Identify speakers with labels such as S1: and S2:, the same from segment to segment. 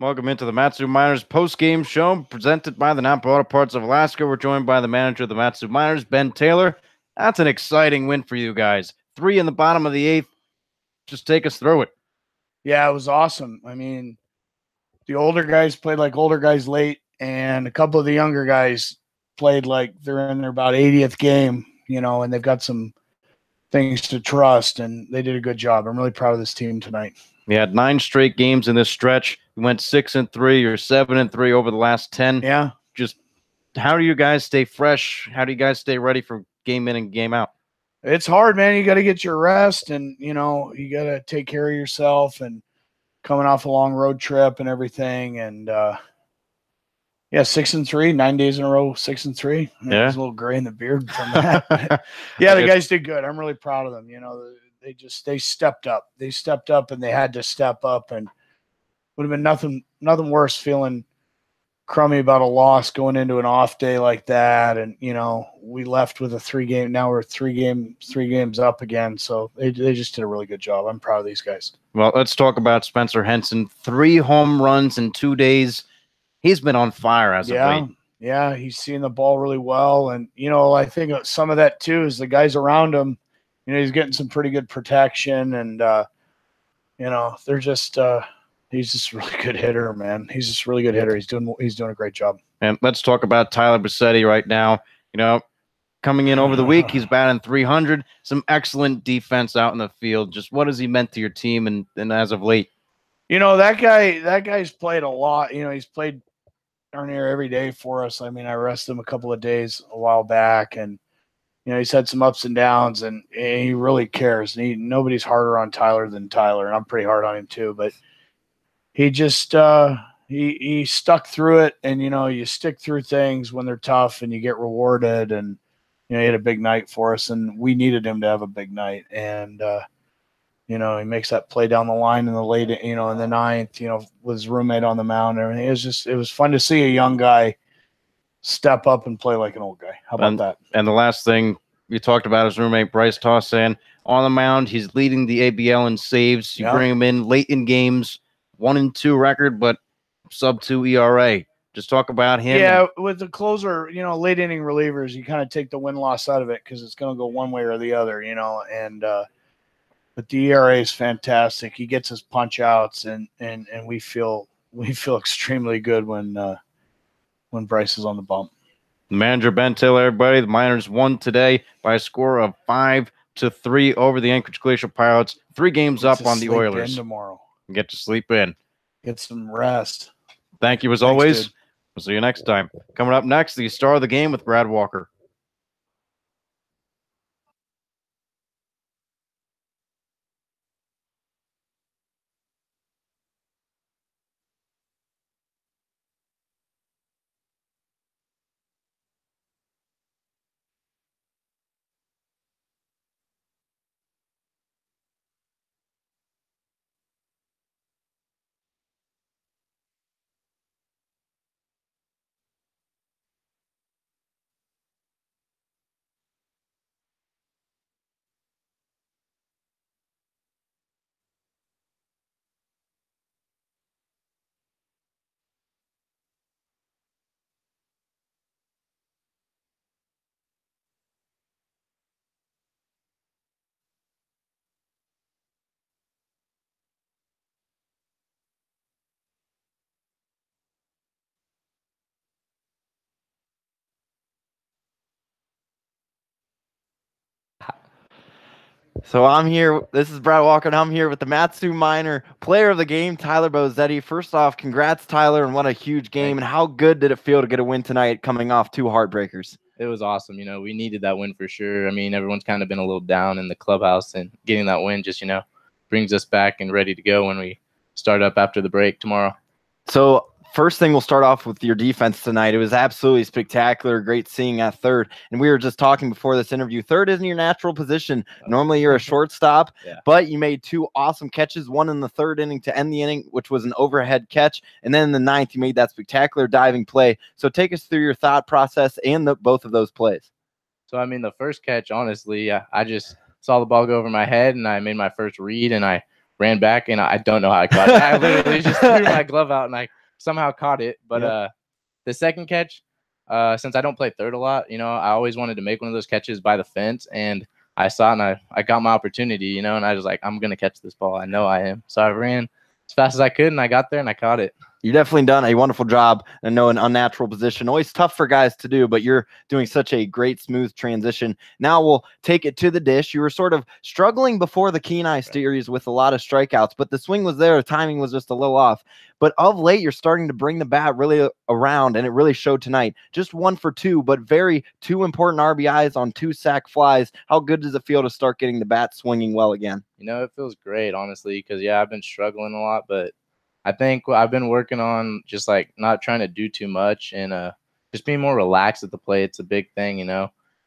S1: Welcome into the Matsu Miners post-game show presented by the Napa Auto Parts of Alaska. We're joined by the manager of the Matsu Miners, Ben Taylor. That's an exciting win for you guys. 3 in the bottom of the 8th. Just take us through it.
S2: Yeah, it was awesome. I mean, the older guys played like older guys late, and a couple of the younger guys played like they're in their about 80th game, and they've got some things to trust, and they did a good job. I'm really proud of this team tonight.
S1: We had 9 straight games in this stretch. We went 6-3 or 7-3 over the last 10.
S2: Yeah.
S1: Just how do you guys stay fresh? How do you guys stay ready for game in and game out?
S2: It's hard, man. You got to get your rest, and you got to take care of yourself, and coming off a long road trip and everything. And 6-3, 9 days in a row, 6-3.
S1: Yeah,
S2: there's a little gray in the beard from that. Yeah, the guys did good. I'm really proud of them. They stepped up. They stepped up, and they had to step up. And would have been nothing worse feeling crummy about a loss going into an off day like that. And we left with a 3-game. Now we're 3 games up again. So they just did a really good job. I'm proud of these guys.
S1: Well, let's talk about Spencer Henson. 3 home runs in 2 days. He's been on fire as of late.
S2: Yeah, he's seeing the ball really well. And, I think some of that, too, is the guys around him. He's getting some pretty good protection. And, they're just he's just a really good hitter, man. He's just a really good hitter. He's doing a great job.
S1: And let's talk about Tyler Bassetti right now. Coming in over the week, he's batting .300. Some excellent defense out in the field. Just what has he meant to your team and as of late?
S2: That guy's played a lot. He's played darn near every day for us. I mean, I rested him a couple of days a while back, and he's had some ups and downs, and he really cares. And nobody's harder on Tyler than Tyler, and I'm pretty hard on him too. But he just he stuck through it, and you stick through things when they're tough, and you get rewarded. And he had a big night for us, and we needed him to have a big night. And he makes that play down the line in the late, in the ninth, with his roommate on the mound and everything. It was fun to see a young guy step up and play like an old guy. How about that?
S1: And the last thing you talked about his roommate, Bryce Tossan, on the mound. He's leading the ABL in saves. You bring him in late in games, 1-2 record, but sub-2 ERA. Just talk about him.
S2: Yeah, with the closer, late inning relievers, you kind of take the win-loss out of it because it's going to go one way or the other, and but the ERA is fantastic. He gets his punch outs, and we feel extremely good when Bryce is on the bump.
S1: Manager Ben Taylor, everybody. The Miners won today by a score of 5-3 over the Anchorage Glacial Pilots. 3 games up on the Oilers.
S2: Tomorrow.
S1: Get to sleep in.
S2: Get some rest.
S1: Thank you as always. Dude. We'll see you next time. Coming up next, the star of the game with Brad Walker.
S3: So I'm here. This is Brad Walker, and I'm here with the Matsu Miner player of the game, Tyler Bassetti. First off, congrats, Tyler, and what a huge game. And how good did it feel to get a win tonight coming off 2 heartbreakers?
S4: It was awesome. We needed that win for sure. I mean, everyone's kind of been a little down in the clubhouse, and getting that win just, brings us back and ready to go when we start up after the break tomorrow.
S3: So first thing, we'll start off with your defense tonight. It was absolutely spectacular. Great seeing at third. And we were just talking before this interview. Third isn't your natural position. Normally you're a shortstop, but you made 2 awesome catches, one in the 3rd inning to end the inning, which was an overhead catch. And then in the 9th, you made that spectacular diving play. So take us through your thought process and both of those plays.
S4: So, the first catch, honestly, I just saw the ball go over my head, and I made my first read, and I ran back, and I don't know how I caught it. I literally just threw my glove out, and I somehow caught it. But the second catch, since I don't play third a lot, I always wanted to make one of those catches by the fence, and I saw it, and I got my opportunity, and I was like, I'm going to catch this ball. I know I am. So I ran as fast as I could, and I got there, and I caught it.
S3: You've definitely done a wonderful job. I know an unnatural position, always tough for guys to do, but you're doing such a great, smooth transition. Now we'll take it to the dish. You were sort of struggling before the Kenai series with a lot of strikeouts, but the swing was there. The timing was just a little off. But of late, you're starting to bring the bat really around, and it really showed tonight. Just 1 for 2, but two important RBIs on 2 sac flies. How good does it feel to start getting the bat swinging well again?
S4: It feels great, honestly, because, I've been struggling a lot, but I think I've been working on just like not trying to do too much and just being more relaxed at the plate. It's a big thing,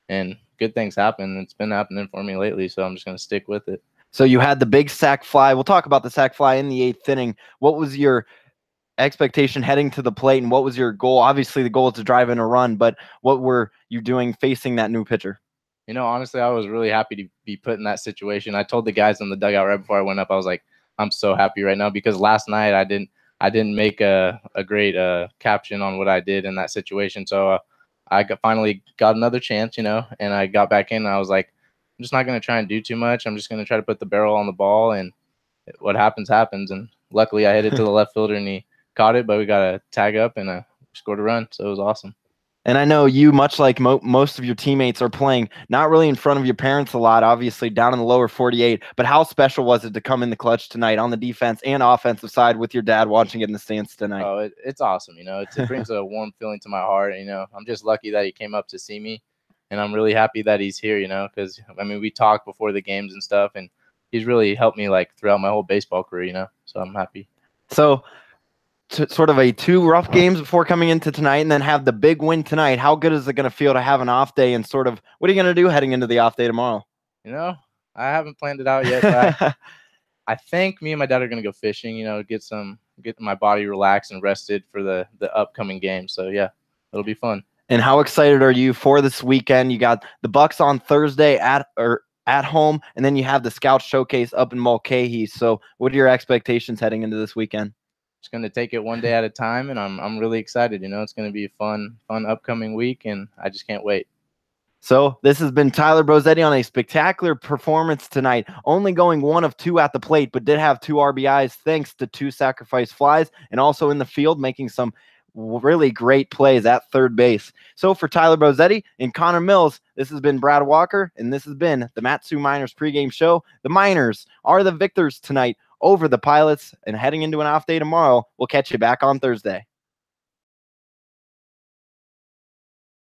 S4: and good things happen. It's been happening for me lately, so I'm just going to stick with it.
S3: So you had the big sac fly. We'll talk about the sac fly in the 8th inning. What was your expectation heading to the plate, and what was your goal? Obviously, the goal is to drive in a run, but what were you doing facing that new pitcher?
S4: Honestly, I was really happy to be put in that situation. I told the guys in the dugout right before I went up, I was like, I'm so happy right now, because last night I didn't make a great caption on what I did in that situation. So I finally got another chance, and I got back in. And I was like, I'm just not going to try and do too much. I'm just going to try to put the barrel on the ball, and what happens, happens. And luckily I hit it to the left fielder, and he caught it, but we got a tag up and scored a run. So it was awesome.
S3: And I know you, much like most of your teammates, are playing not really in front of your parents a lot, obviously down in the lower 48. But how special was it to come in the clutch tonight on the defense and offensive side with your dad watching it in the stands tonight?
S4: Oh, it's awesome. It brings a warm feeling to my heart. I'm just lucky that he came up to see me, and I'm really happy that he's here, because, we talk before the games and stuff, and he's really helped me like throughout my whole baseball career, so I'm happy.
S3: So sort of 2 rough games before coming into tonight, and then have the big win tonight. How good is it going to feel to have an off day, and sort of what are you going to do heading into the off day tomorrow?
S4: I haven't planned it out yet, but I think me and my dad are going to go fishing, get my body relaxed and rested for the upcoming game. So yeah, it'll be fun.
S3: And how excited are you for this weekend? You got the Bucks on Thursday at home, and then you have the Scout Showcase up in Mulcahy. So what are your expectations heading into this weekend?
S4: Just going to take it one day at a time, and I'm really excited. It's going to be a fun upcoming week, and I just can't wait.
S3: So this has been Tyler Brosetti on a spectacular performance tonight, only going 1 of 2 at the plate, but did have 2 RBIs thanks to 2 sacrifice flies, and also in the field making some really great plays at third base. So for Tyler Brosetti and Connor Mills, this has been Brad Walker, and this has been the Mat-Su Miners pregame show. The Miners are the victors tonight over the Pilots, and heading into an off day tomorrow. We'll catch you back on Thursday.